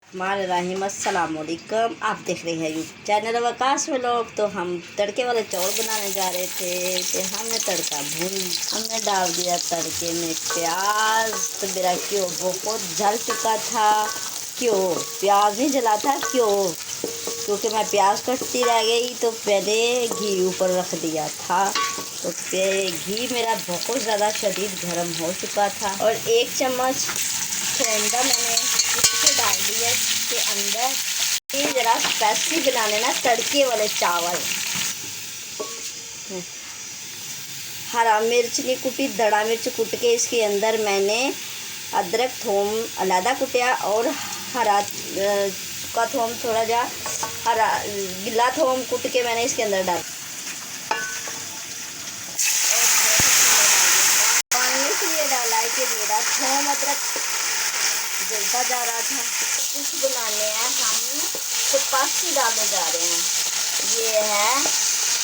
मालिम अस्सलामुअलैकुम। आप देख रहे हैं यूट्यूब चैनल वकास में लोग। तो हम तड़के वाले चावल बनाने जा रहे थे तो हमने तड़का हमने डाल दिया तड़के में प्याज। तो मेरा क्यों बहुत जल चुका था, क्यों प्याज नहीं जला था, क्योंकि मैं प्याज कटती रह गई तो पहले घी ऊपर रख दिया था। तो घी मेरा बहुत ज़्यादा शदीद गर्म हो चुका था और 1 चम्मच ठंडा मैंने इससे डाल दिया के अंदर। ये ज़रा स्पाइसी बनाने ना तड़के वाले चावल। हरा मिर्च नहीं कुटी, दड़ा मिर्च कुट के इसके अंदर मैंने अदरक थोम अलहदा कुटिया और हरा का थोम थोड़ा जा हरा गिला थोम कुट के मैंने इसके अंदर डाल। पानी इसलिए डाला है कि मेरा थोम अदरक जलता जा रहा था। कुछ बनाने हैं हम चपाती डालने जा रहे हैं। ये है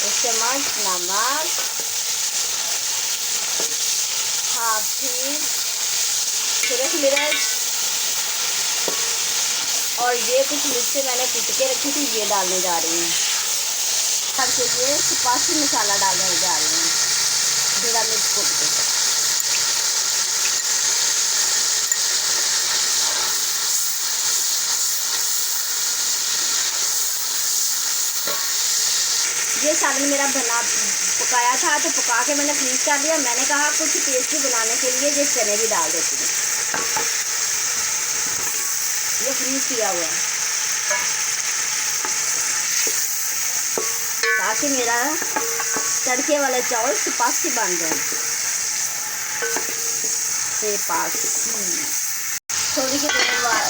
1 चम्मच नमक, हाफ टी सूरज मिर्च और ये कुछ मिर्चें मैंने कूट के रखी थी, ये डालने जा रही हूँ। करके ये चपाती मसाला डालने जा रही हूँ, जीरा मिर्च कूट के। ये सालन मेरा पकाया था तो पका के मैंने फ्रीज कर दिया। मैंने कहा कुछ टेस्टी बनाने के लिए ये चने भी डाल देती हूँ। ये फ्रीज किया हुआ है ताकि मेरा तड़के वाले चावल स्पाइसी बन जाए। थोड़ी की देर बाद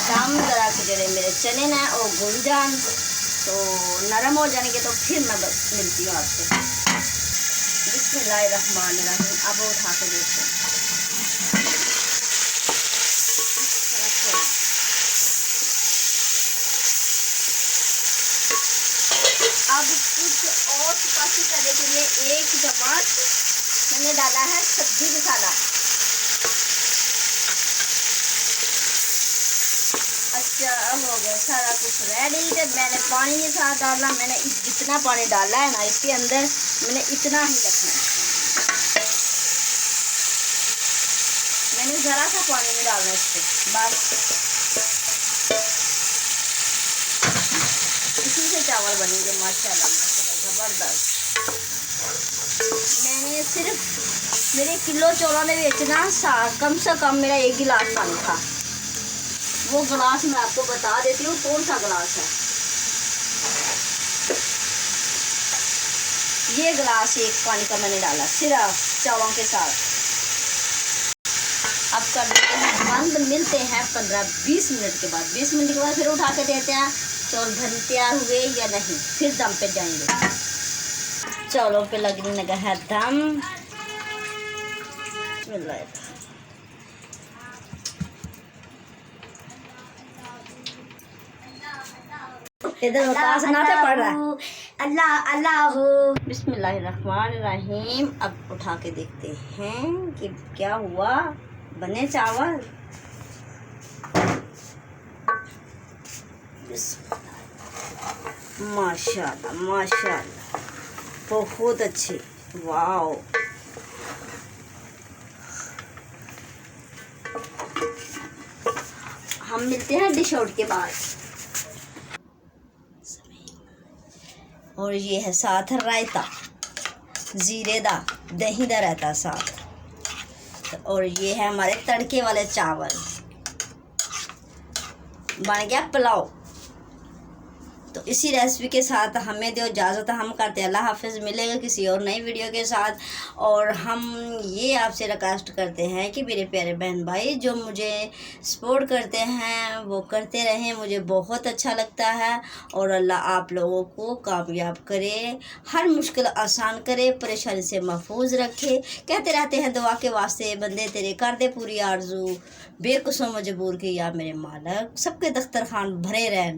दम जरा के जड़े मेरे चने ना वो घुल जान तो नरम हो जाएंगे तो फिर मैं मिलती हूँ आपसे। बिस्मिल्लाहिर्रहमानिर्रहीम। अब उठा के देखते हैं। अब कुछ और स्पाइसी करने के लिए 1 चम्मच मैंने डाला है सब्जी मसाला। अच्छा हो गया सारा कुछ रेडी। तो मैंने पानी के साथ डाला, मैंने जितना पानी डाला है ना इसके अंदर मैंने इतना ही रखना है। मैंने ज़रा सा पानी नहीं डालना इससे, बस इसी से चावल बनेंगे माशाल्लाह माशाल्लाह ज़बरदस्त। मैंने सिर्फ मेरे किलो चौलों में बेचना कम से कम मेरा 1 गिलास पानी था। वो गिलास मैं आपको बता देती हूँ कौन सा गिलास है। ये गिलास 1 पानी का मैंने डाला सिर्फ चावलों के साथ। अब कर देते हैं बंद। मिलते हैं 15-20 मिनट के बाद। 20 मिनट के बाद फिर उठा के देते हैं चावल भर तैयार हुए या नहीं, फिर दम पे जाएंगे। चावलों पे लगने लगा है दम। इधर वकास नाते पड़ रहा है। अल्लाह अल्लाह बिस्मिल्लाहिर्रहमानिर्रहीम। अब उठा के देखते हैं कि क्या हुआ, बने चावल। माशाल्लाह माशाल्लाह बहुत अच्छे, वाओ। हम मिलते हैं डिश आउट के बाद। और ये है साथ रायता, जीरे दा दही दा रायता साथ। और ये है हमारे तड़के वाले चावल। बन गया पुलाव। तो इसी रेसिपी के साथ हमें दो इजाज़त। हम करते हैं अल्लाह हाफिज़। मिलेगा किसी और नई वीडियो के साथ। और हम ये आपसे रिक्वेस्ट करते हैं कि मेरे प्यारे बहन भाई जो मुझे सपोर्ट करते हैं वो करते रहें, मुझे बहुत अच्छा लगता है। और अल्लाह आप लोगों को कामयाब करे, हर मुश्किल आसान करे, परेशानी से महफूज रखे। कहते रहते हैं दुआ के वास्ते बंदे तेरे कर दे पूरी आरज़ू, बेकसों मजबूर के या मेरे मालिक, सबके दस्तरखान भरे रहें।